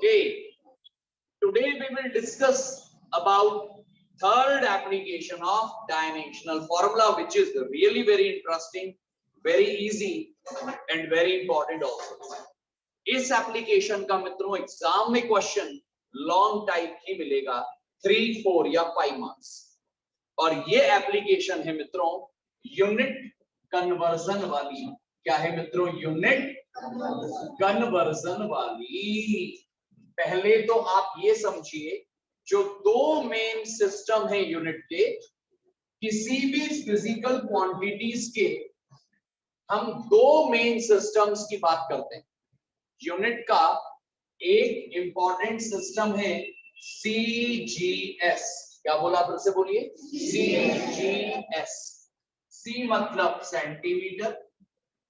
Okay, today we will discuss about third application of dimensional formula, which is really very interesting, very easy and very important also. इस application का मित्रों exam में question long type ही मिलेगा, 3, 4 या 5 marks. और ये application है मित्रों यूनिट कन्वर्जन वाली। क्या है मित्रों? यूनिट कन्वर्जन वाली। पहले तो आप ये समझिए, जो दो मेन सिस्टम है यूनिट के, किसी भी फिजिकल क्वांटिटीज के हम दो मेन सिस्टम्स की बात करते हैं। यूनिट का एक इंपॉर्टेंट सिस्टम है CGS। क्या बोला? फिर से बोलिए, CGS। C मतलब सेंटीमीटर,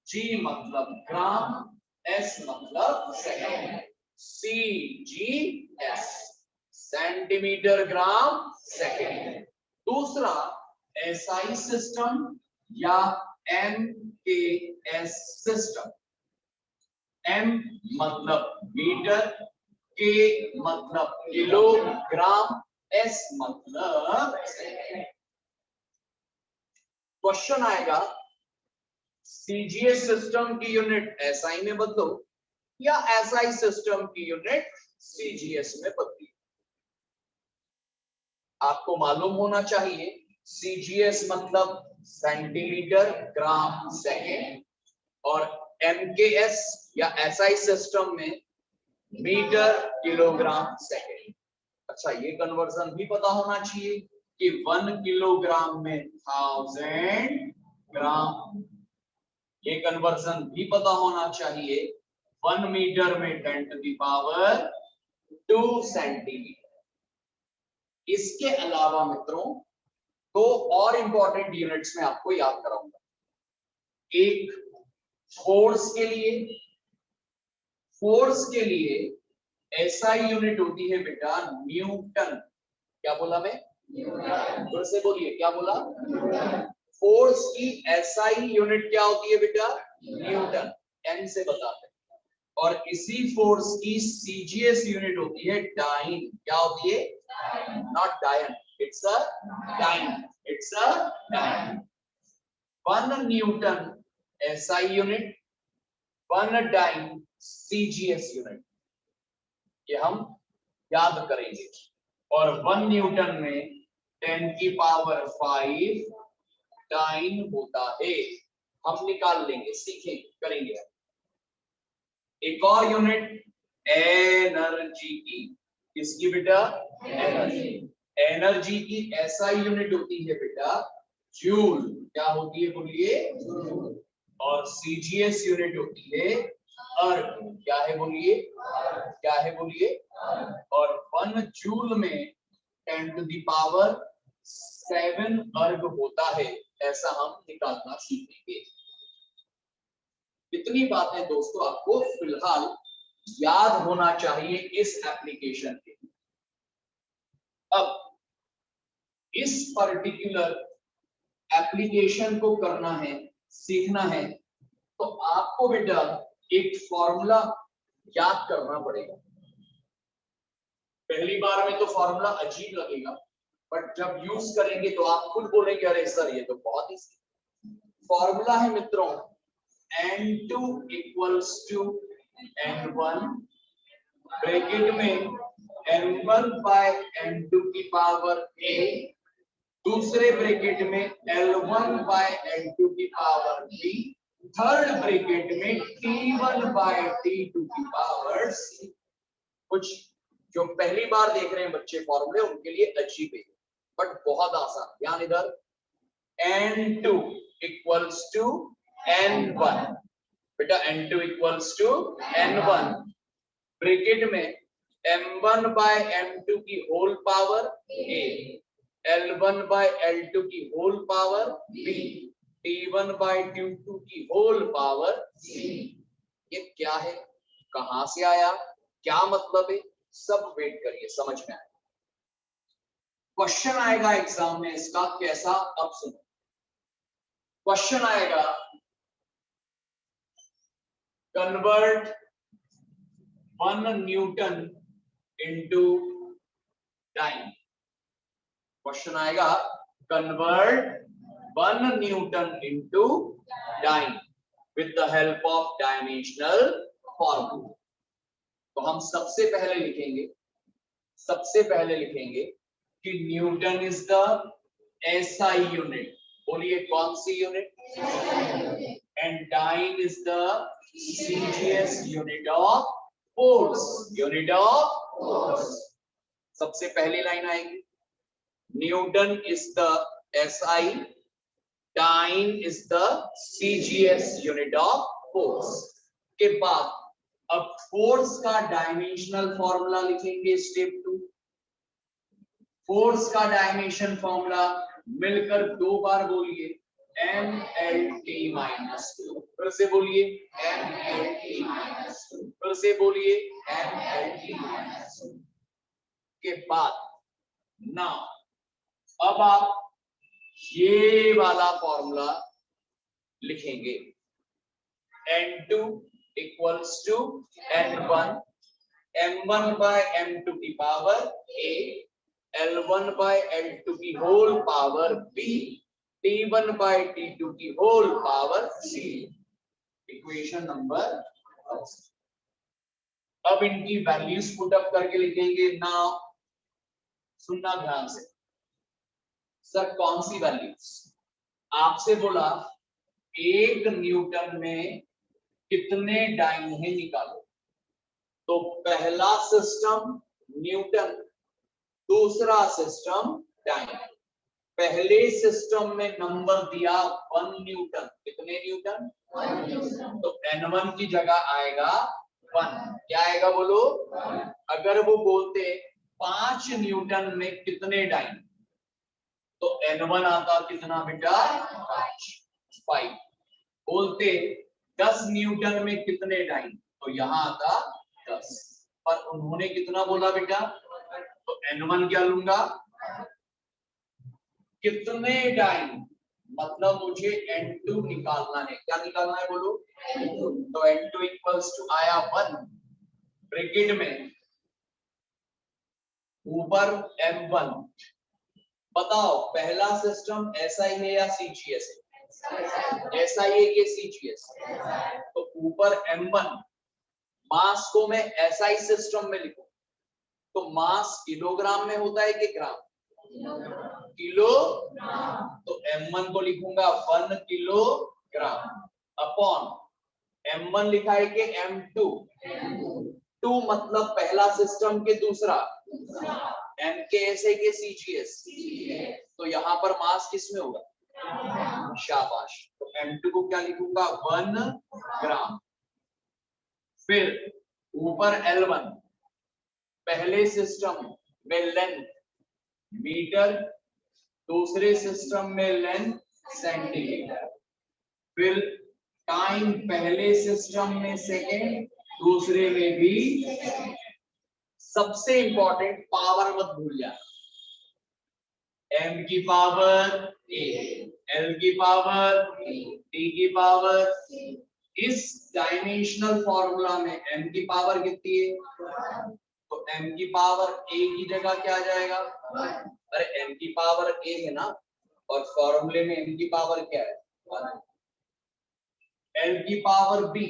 G मतलब ग्राम, S मतलब सेकंड। CGS, सेंटीमीटर, ग्राम, सेकंड। दूसरा SI सिस्टम या MKS सिस्टम। M मतलब मीटर, K मतलब किलोग्राम, S मतलब सेकंड। क्वेश्चन आएगा CGS सिस्टम की यूनिट SI में बदलो या SI सिस्टम की यूनिट CGS में बदली। आपको मालूम होना चाहिए CGS मतलब सेंटीमीटर, ग्राम, सेकंड, और MKS या SI सिस्टम में मीटर, किलोग्राम, सेकंड। अच्छा, ये कन्वर्जन भी पता होना चाहिए कि 1 किलोग्राम में 1000 ग्राम। ये कन्वर्जन भी पता होना चाहिए 1 मीटर में 10⁻² सेंटीमीटर। इसके अलावा मित्रों दो और इंपॉर्टेंट यूनिट्स में आपको याद कराऊंगा। एक फोर्स के लिए, फोर्स के लिए SI यूनिट होती है बेटा न्यूटन। क्या बोला मैं? न्यूटन। फिर से बोलिए, क्या बोला? फोर्स की SI यूनिट क्या होती है बेटा? न्यूटन। N से बताते हैं। और इसी फोर्स की CGS यूनिट होती है डाइन। क्या होती है? Not dyne, it's a dyne, it's a dyne. 1 newton SI unit, 1 dyne CGS unit, ये हम याद करेंगे। और 1 न्यूटन में 10⁵ डाइन होता है। हम निकाल लेंगे, सीखेंगे, करेंगे। एक और यूनिट एनर्जी की। किसकी बेटा? एनर्जी। एनर्जी की SI यूनिट होती है बेटा जूल। क्या होती है? बोलिए, जूल। और CGS यूनिट होती है अर्ग। क्या है? बोलिए, क्या है? बोलिए। और 1 जूल में 10⁻7 अर्ग होता है। ऐसा हम निकालना सीखेंगे। इतनी बातें दोस्तों आपको फिलहाल याद होना चाहिए इस एप्लीकेशन के। अब इस पर्टिकुलर एप्लीकेशन को करना है, सीखना है, तो आपको बेटा एक फॉर्मूला याद करना पड़ेगा। पहली बार में तो फॉर्मूला अजीब लगेगा, बट जब यूज करेंगे तो आप खुद बोलेंगे अरे सर ये तो बहुत ही फॉर्मूला है मित्रों। N2 = N1, ब्रैकेट में N1/N2 की पावर a, दूसरे ब्रैकेट में L1/L2 की पावर b, थर्ड ब्रैकेट में T1/T2 की पावर c। कुछ जो पहली बार देख रहे हैं बच्चे फॉर्मूले, उनके लिए अजीब है, बट बहुत आसान। ध्यान इधर, N2 = N1, बेटा N2 = N1, ब्रैकेट में M1/M2 की होल पावर a, L1/L2 की होल पावर b, T1/T2 की होल पावर c। ये क्या है, कहां से आया, क्या मतलब है, सब वेट करिए, समझ में आएगा। क्वेश्चन आएगा एग्जाम में इसका कैसा, अब सुनो। क्वेश्चन आएगा convert 1 newton into dyne. Question आएगा convert 1 newton into dyne with the help of dimensional formula. तो हम सबसे पहले लिखेंगे कि newton is the SI unit. बोलिए कौन सी unit? And dyne is the CGS unit of force. सबसे पहली लाइन आएगी newton is the SI, dyne is the CGS unit of force. के बाद अब फोर्स का डायमेंशनल फॉर्मूला लिखेंगे स्टेप 2। फोर्स का डायमेंशन फॉर्मूला मिलकर 2 बार बोलिए MLT - 2। फिर से बोलिए MLT - 2। फिर से बोलिए MLT - 2। के बाद ना अब आप ये वाला फॉर्मूला लिखेंगे N2 equals to N1 M1 by M2 की power A, L1 by L2 की whole power B, T1 by T2 की whole power C। Equation number. अब इनकी वैल्यूज पुट अप करके लिखेंगे। नाउ सुनना ध्यान से, सर कौन सी वैल्यूज? आपसे बोला 1 न्यूटन में कितने डाइन है निकालो। तो पहला सिस्टम न्यूटन, दूसरा सिस्टम डाइन। पहले सिस्टम में नंबर दिया 1 न्यूटन। कितने न्यूटन? 1 न्यूटन। तो N1 की जगह आएगा 1। क्या आएगा बोलो? 1। अगर वो बोलते 5 न्यूटन में कितने डाइन, तो N1 आता कितना बेटा? 5। बोलते 10 न्यूटन में कितने डाइन, तो यहां आता 10। पर उन्होंने कितना बोला बेटा? तो N1 क्या लूंगा? कितने डाइन मतलब मुझे N2 निकालना है। क्या निकालना है बोलो? तो N2 इक्वल्स टू आया 1 ब्रैकेट में ऊपर M1। बताओ पहला सिस्टम SI है या CGS है? SI है कि CGS? तो ऊपर M1। मास को मैं SI सिस्टम में लिखूं तो मास किलोग्राम में होता है कि ग्राम? किलो। तो M1 को लिखूंगा 1 किलोग्राम अपॉन M1 लिखा है कि M2। 2 मतलब पहला सिस्टम के दूसरा, MKS है कि CGS? तो यहाँ पर मास किसमें होगा? शाबाश। तो M2 को क्या लिखूंगा? 1 ग्राम। फिर ऊपर L1, पहले सिस्टम में लेंथ मीटर, दूसरे सिस्टम में लेंथ सेंटीमीटर। फिर टाइम पहले सिस्टम में सेकेंड, दूसरे में भी। सबसे इंपॉर्टेंट पावर मत भूल जाना। M की पावर A, L की पावर B, T की पावर C। इस डायमेंशनल फॉर्मूला में M की पावर कितनी है? तो M की पावर A की जगह क्या आ जाएगा? अरे M की पावर A है ना, और फॉर्मूले में M की पावर क्या है? 1। L की पावर B,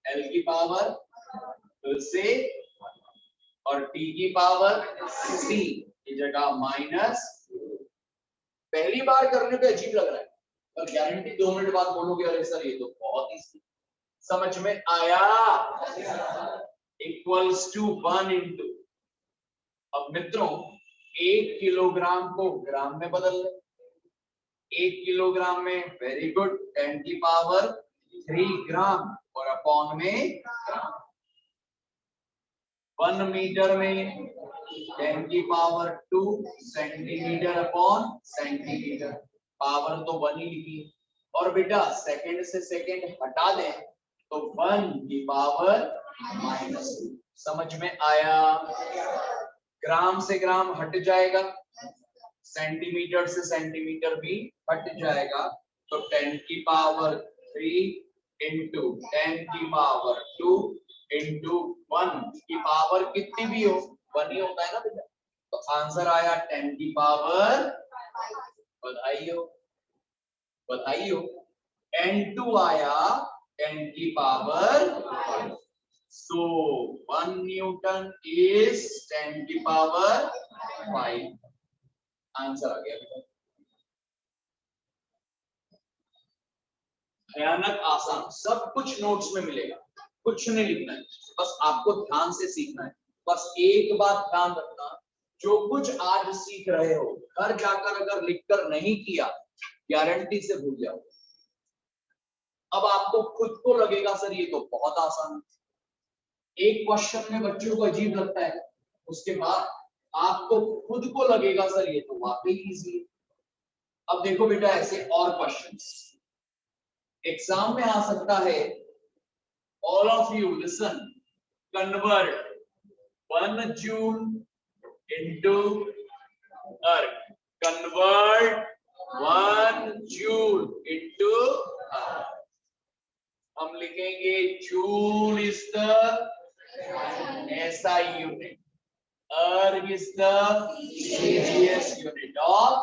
L की पावर फिर से, और T की पावर C की जगह माइनस। पहली बार करने पे अजीब लग रहा है, पर गारंटी 2 मिनट बाद बोलोगे अरे सर ये तो बहुत ही समझ में आया। Equals to 1 into. अब मित्रों 1 किलोग्राम को ग्राम में बदल ले। 1 किलोग्राम में वेरी गुड 10 की पावर 3 ग्राम और अपॉन में ग्राम। 1 मीटर में 10 की power 2 centimetre upon centimetre. Power तो 1 ही लिखी, और बेटा सेकंड से सेकंड हटा दें तो 1 की पावर -2। समझ में आया? ग्राम से ग्राम हट जाएगा, सेंटीमीटर से सेंटीमीटर भी हट जाएगा। तो 10 की पावर 3 इंटू 10 की पावर 2 इंटू 1 की पावर कितनी भी हो 1 ही होता है ना बेटा। तो आंसर आया 10 की पावर, बधाइयो बधाइयो, N2 आया 10 की पावर 5। So 1 न्यूटन is 10 की पावर 5। आंसर आ गया बेटा। भयानक आसान, सब कुछ नोट्स में मिलेगा, कुछ नहीं लिखना है, बस आपको ध्यान से सीखना है। बस एक बात ध्यान रखना, जो कुछ आज सीख रहे हो घर जाकर अगर लिखकर नहीं किया, गारंटी से भूल जाओ। अब आपको खुद को लगेगा सर ये तो बहुत आसान है, एक क्वेश्चन में बच्चों को अजीब लगता है, उसके बाद आपको खुद को लगेगा सर ये तो वाकई इजी है। अब देखो बेटा ऐसे और क्वेश्चंस एग्जाम में आ सकता है। All of you listen, convert 1 joule into earth, convert 1 joule into अर्थ। हम लिखेंगे joule is the SI unit, earth is the CGS unit of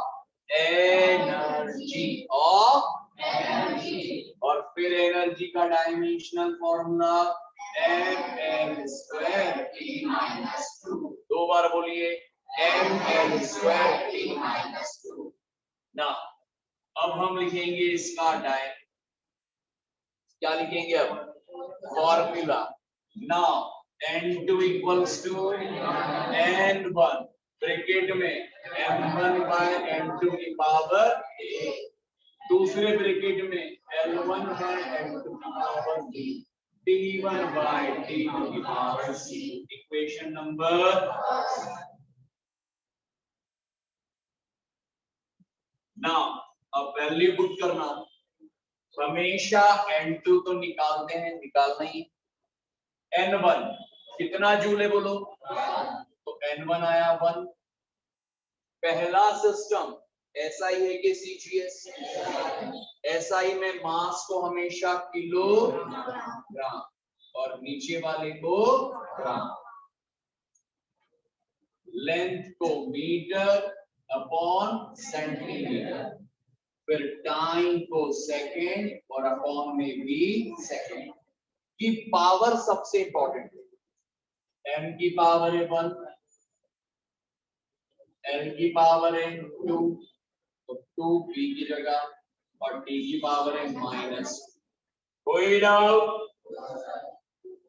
energy, और फिर एनर्जी का डायमेंशनल फॉर्मूला ml²T-2। 2 बार बोलिए ml²T-2। ना अब हम लिखेंगे इसका क्या लिखेंगे अब formula. Now N2 equals to N1 bracket में M1/M2 की पावर a, दूसरे ब्रैकेट में L1/L2 की पावर b, T1/T2 की power c। Equation number now अब वैल्यू पुट करना। हमेशा N2 तो निकालते हैं, निकालना ही। N1 कितना जूल है बोलो, तो N1 आया 1। पहला सिस्टम SI है कि CGS, SI में मास को हमेशा किलोग्राम और नीचे वाले को ग्राम, लेंथ को मीटर अपॉन सेंटीमीटर, फिर टाइम को सेकेंड और अपॉन में भी सेकेंड की पावर सबसे इंपॉर्टेंट है। M की पावर है 1, L की पावर है 2, तो 2 P की जगह, और T की पावर है -। कोई डाउट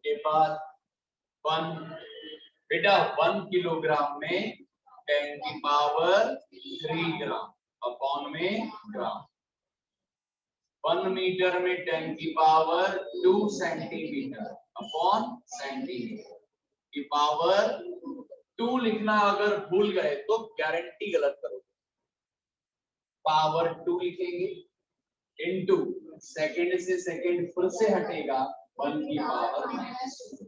के बाद 1 बेटा 1 किलोग्राम में 10 की पावर 3 ग्राम अपॉन में ग्राम, 1 मीटर में 10 की पावर 2 सेंटीमीटर अपॉन सेंटीमीटर की पावर 2 लिखना अगर भूल गए तो गारंटी गलत करोगे। पावर 2 लिखेंगे इनटू सेकंड से सेकंड फिर से हटेगा 1 की पावर -2,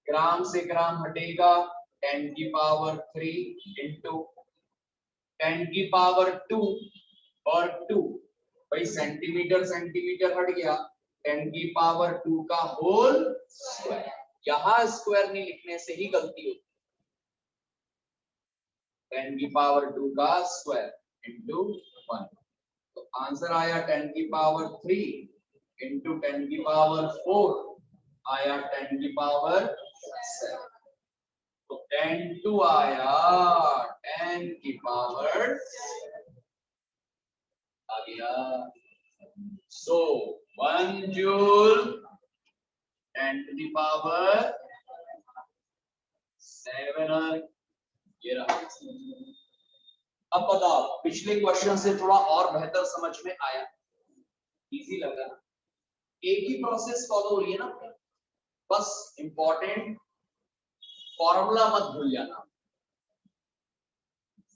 ग्राम से ग्राम हटेगा 10 की पावर 3 इनटू 10 की पावर 2 और 2 भाई सेंटीमीटर सेंटीमीटर हट गया, 10 की पावर 2 का होल स्क्वायर। यहां स्क्वायर नहीं लिखने से ही गलती होती, 10 की पावर 2 का स्क्वायर इनटू 1। तो आंसर आया 10 की पावर 3 इनटू 10 की पावर 4 आया 10 की पावर 7। तो N2 आया 10 की पावर आ गया। सो 1 जूल 10 to the power 7। ये रहा। अब बताओ पिछले क्वेश्चन से थोड़ा और बेहतर समझ में आया, इजी लगा ना? एक ही प्रोसेस फॉलो हो रही है ना, बस इंपॉर्टेंट फॉर्मूला मत भूल जाना,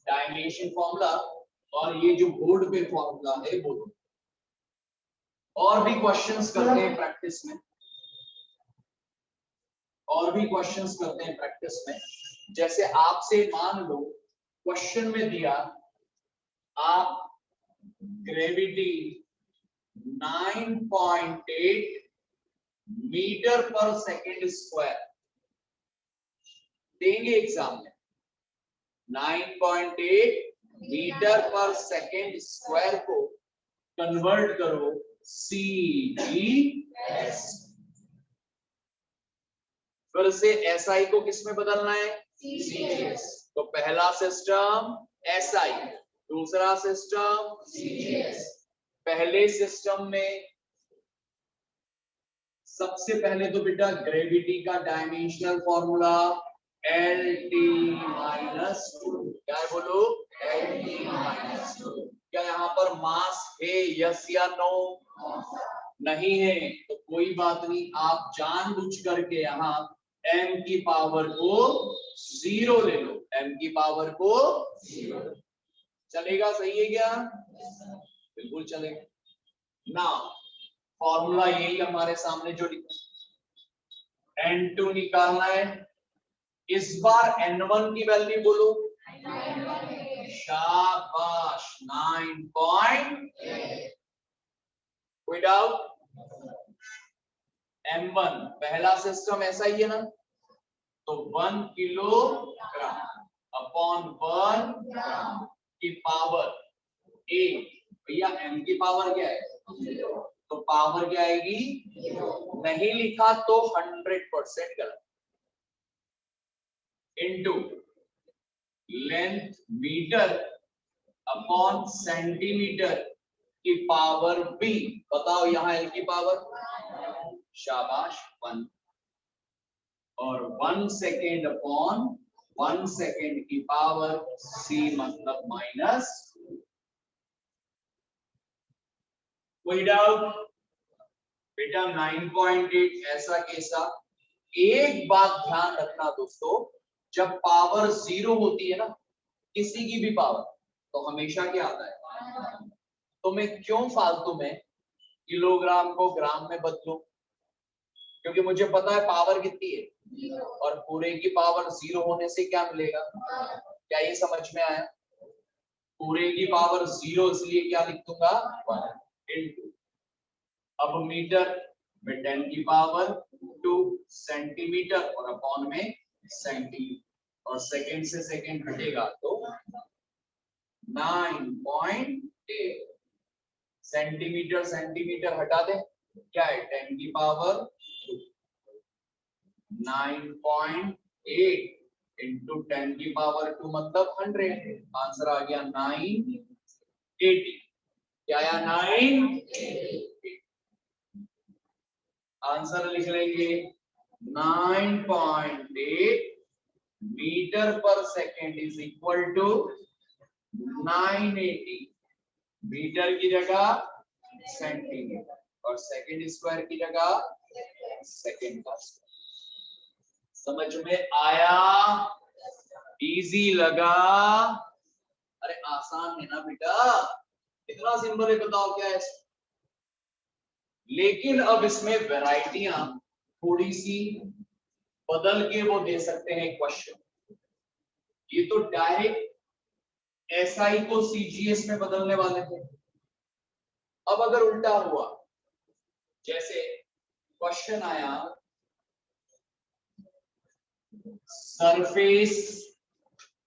डायमेंशन फॉर्मूला और ये जो बोर्ड पे फॉर्मूला है वो। और भी क्वेश्चंस करते हैं प्रैक्टिस में, और भी क्वेश्चंस करते हैं प्रैक्टिस में। जैसे आपसे मान लो क्वेश्चन में दिया आप ग्रेविटी 9.8 मीटर पर सेकेंड स्क्वायर देंगे एग्जाम में। 9.8 मीटर पर सेकेंड स्क्वायर को कन्वर्ट करो CGS। फिर से SI को किस में बदलना है? CGS। तो पहला सिस्टम SI, दूसरा सिस्टम CGS। पहले सिस्टम में सबसे पहले तो बेटा ग्रेविटी का डायमेंशनल फॉर्मूला LT-2। क्या है बोलो? LT-2। क्या यहाँ पर मास है? यस या नो? नहीं है तो कोई बात नहीं, आप जानबूझ करके यहाँ m की पावर को 0 ले लो। m की पावर को 0 चलेगा? सही है क्या? बिल्कुल चलेगा ना। फॉर्मूला यही हमारे सामने जो लिखा है, N2 निकालना है। इस बार N1 की वैल्यू बोलो। शाबाश, 9.8। कोई डाउट? M1 पहला सिस्टम ऐसा ही है ना, तो 1 किलोग्राम अपॉन 1 ग्राम की पावर 8। भैया m की पावर क्या है? तो पावर क्या आएगी? नहीं लिखा तो 100% गलत। Into length metre upon centimetre की पावर b। बताओ यहाँ l की पावर? शाबाश, 1। और 1 सेकेंड अपॉन 1 सेकेंड की पावर c मतलब -। कोई डाउट? बेटा 9.8 ऐसा कैसा? एक बात ध्यान रखना दोस्तों, जब पावर 0 होती है ना किसी की भी पावर, तो हमेशा क्या आता है? तो मैं क्यों फालतू में किलोग्राम को ग्राम में बदलूं? क्योंकि मुझे पता है पावर कितनी है, और पूरे की पावर 0 होने से क्या मिलेगा? क्या ये समझ में आया? पूरे की पावर 0 इसलिए क्या लिख दूंगा? 1 इनटू, अब मीटर में 10 की पावर 2 सेंटीमीटर और अपॉन में सेंटीमीटर, और सेकंड से सेकंड हटेगा तो 9.8 सेंटीमीटर। सेंटीमीटर हटा दे, क्या है? 10 की पावर 9.8 इंटू 10 की पावर 2 मतलब 100। आंसर आ गया 980। क्या आया? 980। आंसर लिख लेंगे 9.8 मीटर पर second is equal to 980। Metre की जगह सेंटीमीटर, और सेकेंड स्क्वायर की जगह सेकेंड का स्क्वायर। समझ में आया? इजी लगा? अरे आसान है ना बेटा, इतना सिंपल है। बताओ क्या है? लेकिन अब इसमें वैरायटियां थोड़ी सी बदल के वो दे सकते हैं क्वेश्चन। ये तो डायरेक्ट SI को CGS में बदलने वाले थे। अब अगर उल्टा हुआ, जैसे क्वेश्चन आया सरफेस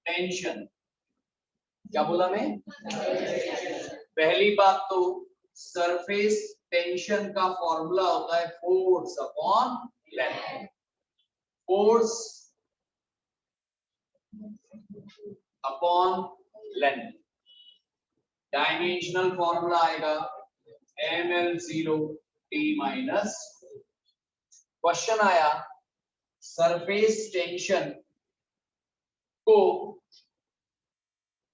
टेंशन, क्या बोला मैं? पहली बात तो सरफेस टेंशन का फॉर्मूला होता है force upon length. Force upon length, dimensional formula आएगा ml0T-। क्वेश्चन आया सरफेस टेंशन को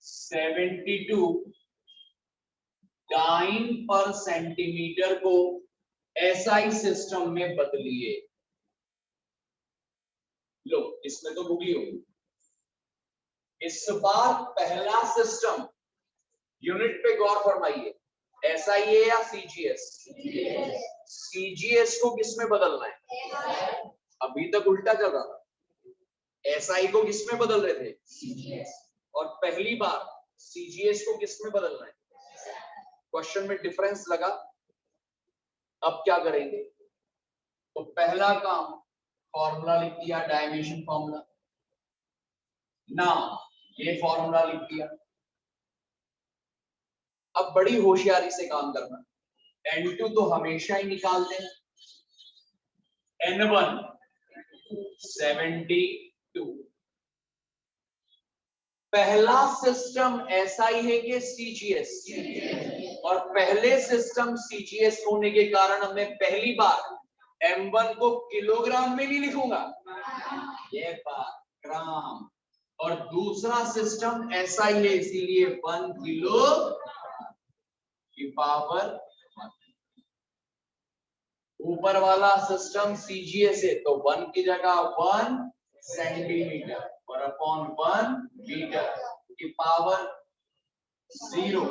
72 डाइन पर सेंटीमीटर को SI सिस्टम में बदलिए। लो, इसमें तो गूगली होगी। इस बार पहला सिस्टम यूनिट पे गौर फरमाइए, SI है या CGS? CGS को किस में बदलना है? अभी तक उल्टा चल रहा था, SI को किस में बदल रहे थे? CGS। और पहली बार CGS को किस में बदलना है? क्वेश्चन में डिफरेंस लगा। अब क्या करेंगे? तो पहला काम फॉर्मूला लिख दिया, डायमेंशन फॉर्मूला। ना ये फॉर्मूला लिख दिया। अब बड़ी होशियारी से काम करना, N2 तो हमेशा ही निकाल दें, N1 72। पहला सिस्टम SI है कि CGS? और पहले सिस्टम CGS होने के कारण मैं पहली बार M1 को किलोग्राम में नहीं लिखूंगा, ये बात ग्राम, और दूसरा सिस्टम SI है इसीलिए 1 किलो की पावर। ऊपर वाला सिस्टम CGS है तो 1 की जगह 1 सेंटीमीटर और अपॉन 1 मीटर की पावर 0।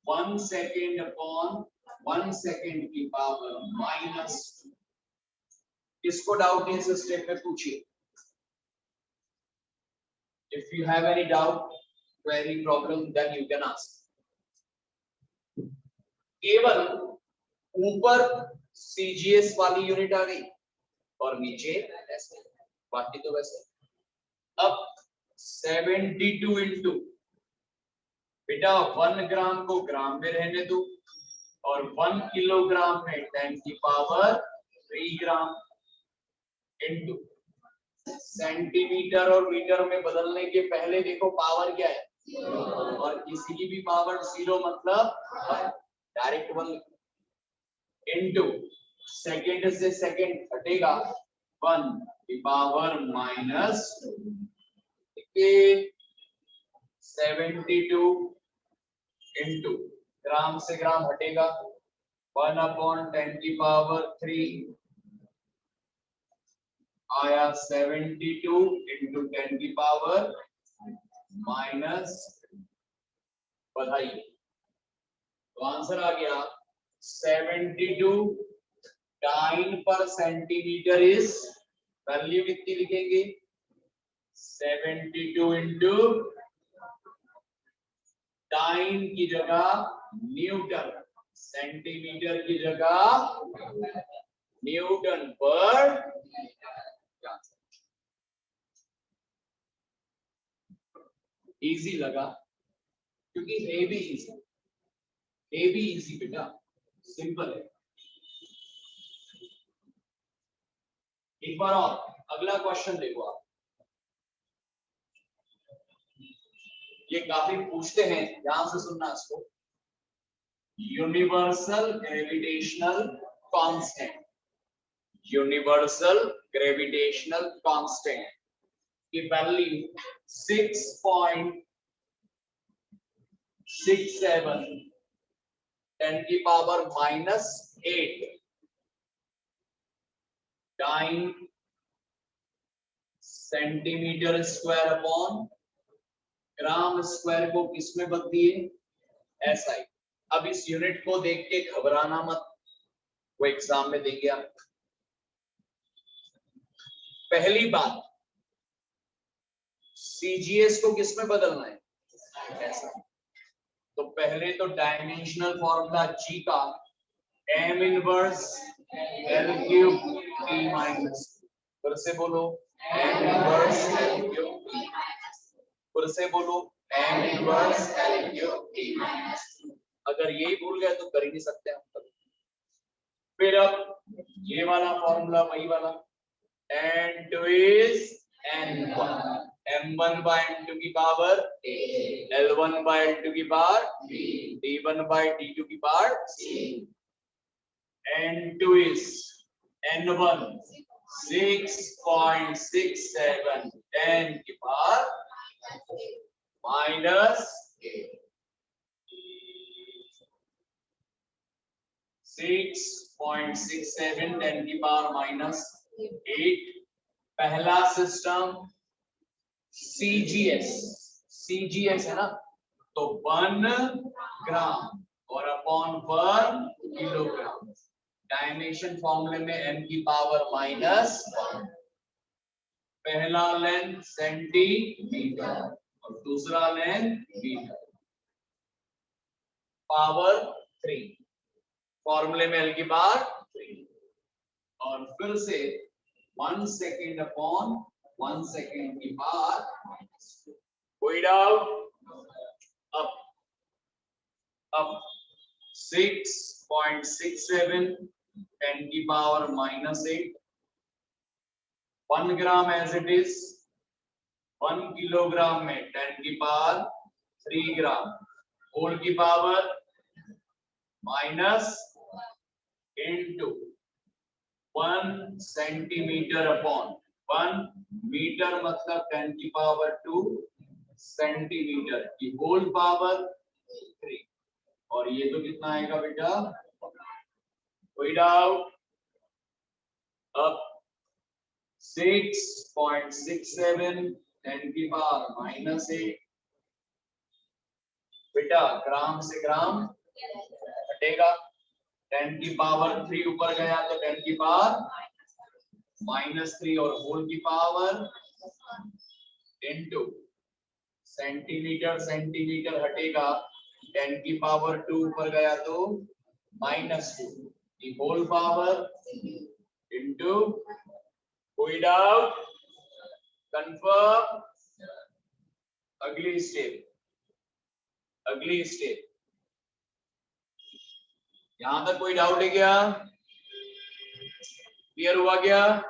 1 सेकेंड अपॉन 1 सेकेंड की पावर -2। किसको डाउट है इस स्टेप में पूछिए। If you have any doubt, query, problem, then you can ask. केवल ऊपर CGS वाली यूनिट आ गई और नीचे ऐसे, बाकी तो वैसे। अब 72 इंटू, बेटा 1 ग्राम को ग्राम में रहने दो और 1 किलोग्राम में 10 की पावर 3 ग्राम इंटू सेंटीमीटर और मीटर में बदलने के पहले देखो पावर क्या है, और किसी की भी पावर 0 मतलब डायरेक्ट 1 इंटू सेकेंड से सेकेंड हटेगा 1 की पावर -2। 72 इंटू ग्राम से ग्राम हटेगा 1/10 की पावर 3 आया 72 इंटू 10 की पावर माइनस, बढ़ाइए तो आंसर आ गया 72 डाइन पर सेंटीमीटर इज, वैल्यू कितनी लिखेंगे 72 इंटू डाइन की जगह न्यूटन, सेंटीमीटर की जगह न्यूटन पर। इजी लगा क्योंकि है भी इजी बेटा, सिंपल है। एक बार और अगला क्वेश्चन देखो आप, ये काफी पूछते हैं, ध्यान से सुनना इसको। Universal gravitational constant, universal gravitational constant की वैल्यू 6.67 10 की power -8 dyne centimetre square upon gram square को किसमें बदलिए SI। अब इस यूनिट को देख के घबराना मत, वो एग्जाम में देंगे आप। पहली बात CGS को किसमें बदलना है ऐसा, तो पहले तो डायमेंशनल फॉर्मूला G का m inverse L cube T minus, फिर से बोलो m inverse L cube T, फिर से बोलो m inverse L cube T minus. अगर यही भूल गए तो कर ही नहीं सकते हम कभी। फिर अब ये वाला फॉर्मूला वही वाला, N2 is N1, M1 by N2 की power A, L1 by L2 की power B, D1 by D2 की power C। N2 is N1 6.67 10 की पावर -8, 6.67 10 की पावर -8। पहला सिस्टम CGS है ना, तो 1 ग्राम और अपॉन 1 किलोग्राम, डायमेंशन फॉर्मूले में m की पावर -1। पहला लेंथ सेंटीमीटर और दूसरा लेंथ मीटर, पावर 3, फॉर्मूले में l की पावर 3, और फिर से 1 सेकेंड अपॉन 1 सेकेंड की पावर -2। कोई डाउट? अब 6.67 10 की power -8, 1 gram as it is, 1 kilogram में 10 की पावर 3 ग्राम, होल की power minus into 1 centimetre upon 1 metre, मतलब 10 की पावर 2 सेंटीमीटर की होल पावर 3। और ये तो कितना आएगा बेटा? कोई डाउट? अब 6.67 10 की पावर -8, बेटा ग्राम से ग्राम हटेगा, 10 की पावर 3 ऊपर गया तो 10 की पावर -3 और होल की पावर इनटू सेंटीमीटर, सेंटीमीटर हटेगा, 10 की पावर 2 ऊपर गया तो -2 की होल पावर इनटू। कोई डाउट? कंफर्म? अगली स्टेप, अगली स्टेप। यहां तक कोई डाउट है क्या? क्लियर हुआ क्या?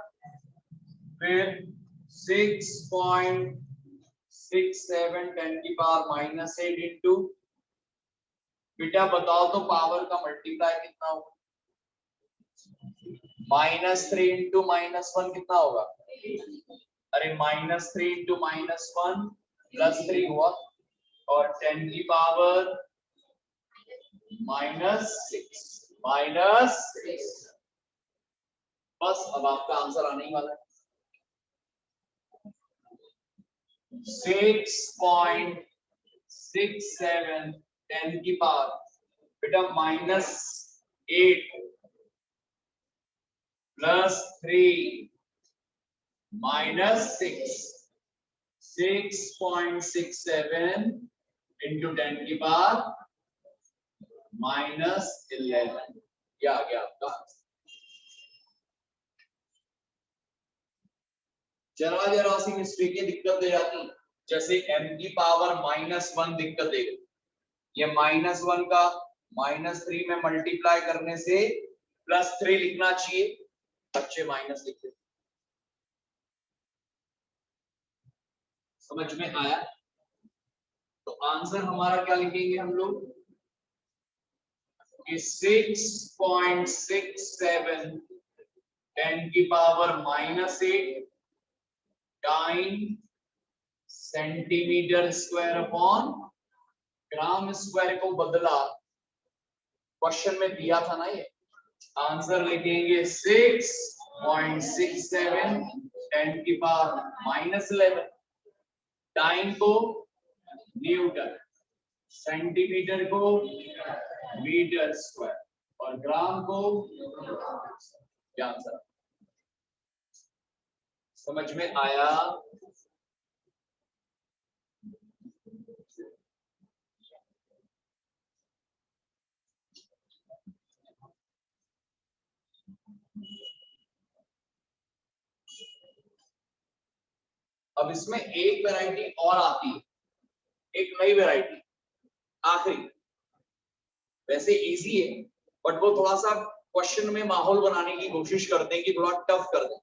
फिर 6.67 10 की पावर -8 इंटू, बेटा बताओ तो पावर का मल्टीप्लाई कितना होगा? -3 इंटू -1 कितना होगा? अरे -3 इंटू -1 +3 हुआ, और 10 की पावर -6 बस अब आपका आंसर आने ही वाला है। 6.67 10 की पावर, बेटा -8 +3 -6, 6.67 इंटू 10 की पावर -11, क्या आ गया आपका? जरा जरा सी मिस्टेक की दिक्कत दे जाती, जैसे m की पावर -1 दिक्कत दे गई, ये -1 का -3 में मल्टीप्लाई करने से +3 लिखना चाहिए, बच्चे माइनस लिखते। समझ में आया? तो आंसर हमारा क्या लिखेंगे हम लोग? 6.67 10 की power -8 time centimetre square upon gram square को बदला, क्वेश्चन में दिया था ना ये। आंसर लिखेंगे 6.67 10 की पावर -11, टाइम को न्यूटन, सेंटीमीटर को मीटर स्क्वायर और ग्राम को क्या आंसर? समझ में आया? अब इसमें एक वैरायटी और आती है, एक नई वैरायटी आखिरी, वैसे इजी है बट वो थोड़ा सा क्वेश्चन में माहौल बनाने की कोशिश करते हैं कि थोड़ा टफ कर दें,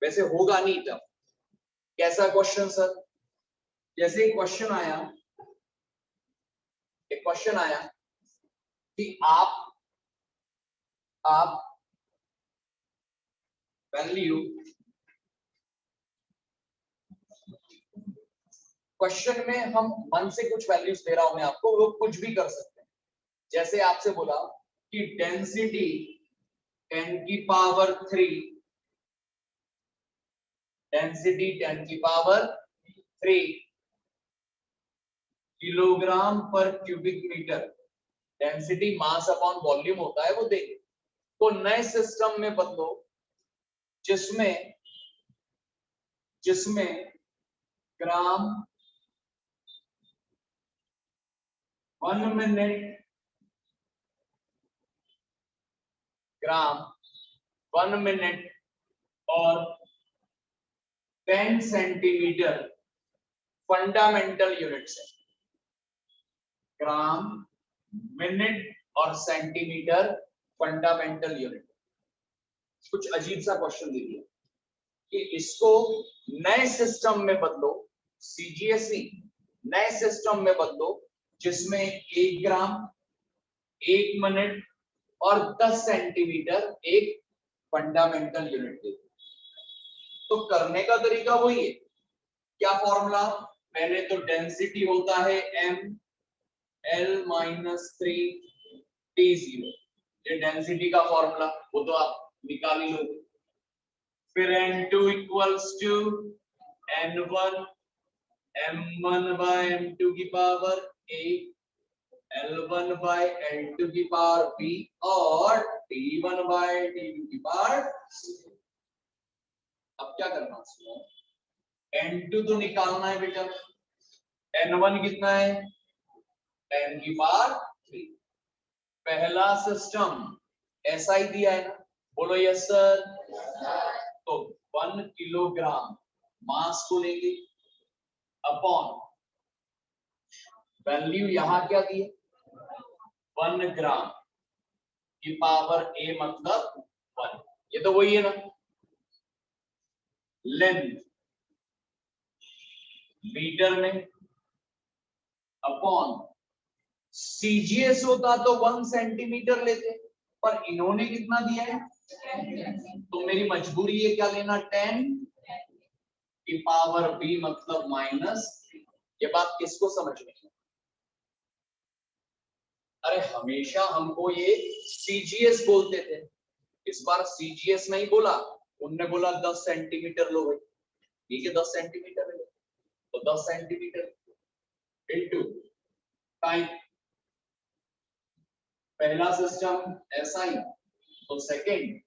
वैसे होगा नहीं टफ। कैसा क्वेश्चन सर? जैसे क्वेश्चन आया, एक क्वेश्चन आया कि आप वैल्यू, क्वेश्चन में हम मन से कुछ वैल्यूज दे रहा हूं मैं आपको, वो कुछ भी कर सकते हैं। जैसे आपसे बोला कि डेंसिटी 10 की पावर 3, डेंसिटी 10 की पावर 3 किलोग्राम पर cubic metre, density mass upon volume होता है वो देंगे। तो नए सिस्टम में बदलो जिसमें ग्राम 1 मिनट, ग्राम 1 मिनट और 10 सेंटीमीटर फंडामेंटल यूनिट्स है, ग्राम, मिनट और सेंटीमीटर फंडामेंटल यूनिट। कुछ अजीब सा क्वेश्चन दे दिया कि इसको नए सिस्टम में बदलो, सीजीएसई नए सिस्टम में बदलो जिसमें 1 ग्राम, 1 मिनट और 10 सेंटीमीटर एक फंडामेंटल यूनिट दे। तो करने का तरीका वही है। क्या फॉर्मूला? पहले तो डेंसिटी होता है m L-3 T0, ये डेंसिटी का फॉर्मूला, वो तो आप निकाल ही लोगे। फिर N2 equals to N1 M1 by M2 की power A, L1 by L2 की पावर B और T1 by T2 की पावर C। अब क्या करना है? N2 तो निकालना है बेटा, N1 कितना है? 10 की पावर 3। पहला सिस्टम ऐसा ही दिया है ना, बोलो यस सर। तो 1 किलोग्राम मास को लेंगे अपॉन वैल्यू, यहां क्या दिए? 1 ग्राम की पावर A मतलब 1, ये तो वही है ना। लेंथ मीटर में अपॉन सीजीएस होता तो 1 सेंटीमीटर लेते, पर इन्होंने कितना दिया है? तो मेरी मजबूरी है क्या लेना? 10 की पावर B मतलब -3। ये बात किसको समझ में नहीं? अरे हमेशा हमको ये सीजीएस बोलते थे, इस बार सीजीएस नहीं बोला, उनने बोला 10 सेंटीमीटर लो भाई। ठीक है 10 सेंटीमीटर है, तो 10 सेंटीमीटर इनटू टाइम। पहला सिस्टम ऐसा ही, तो सेकंड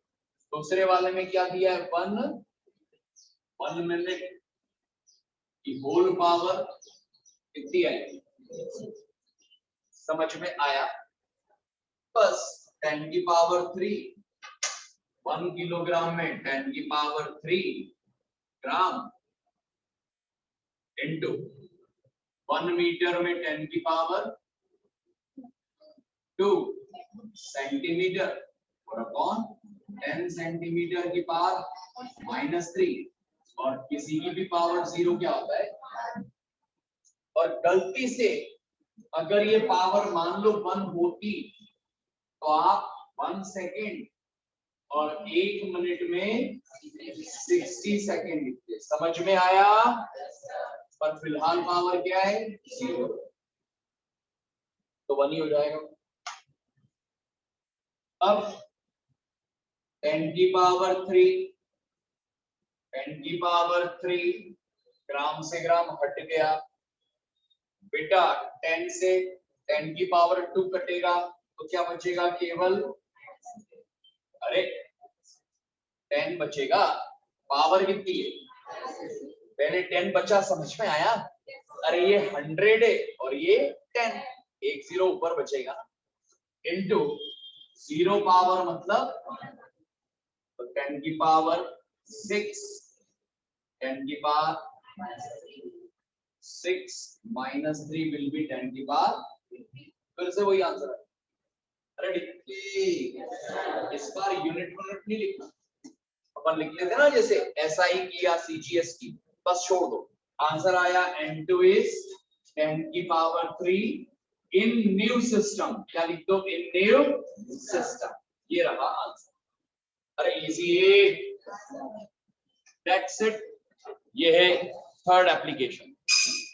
दूसरे वाले में क्या दिया है? 1 मिनट की होल पावर कितनी आई? समझ में आया? बस 10 की पावर 3, 1 किलोग्राम में 10 की पावर 3 ग्राम इंटू 1 मीटर में 10 की पावर 2 सेंटीमीटर और अपॉन 10 सेंटीमीटर की पावर -3, और किसी की भी पावर 0 क्या होता है। और गलती से अगर ये पावर मान लो 1 होती तो आप 1 सेकेंड और 1 मिनट में 60 सेकेंड लिखते। समझ में आया? पर फिलहाल पावर क्या है? 0, तो 1 ही हो जाएगा। अब 10 की पावर 3, 10 की पावर 3 ग्राम से ग्राम हट गया बेटा, 10 से 10 की पावर 2 कटेगा तो क्या बचेगा? केवल, अरे 10 बचेगा, पावर कितनी है? पहले 10 बचा, समझ में आया? अरे ये 100 है और ये 10, एक 0 ऊपर बचेगा इनटू 0 पावर मतलब, तो 10 की पावर 6, 10 की पावर 6 -3 विल बी 10 की पावर। फिर से वही आंसर है। अरे इस बार यूनिट नहीं लिखना, अपन लिख लेते ना जैसे एसआई की या सीजीएस की, बस छोड़ दो। आंसर आया N2 इज 10 की पावर 3 इन न्यू सिस्टम। क्या लिख दो? इन न्यू सिस्टम। ये रहा आंसर। अरे इजी है, दैट्स इट। ये है थर्ड एप्लीकेशन।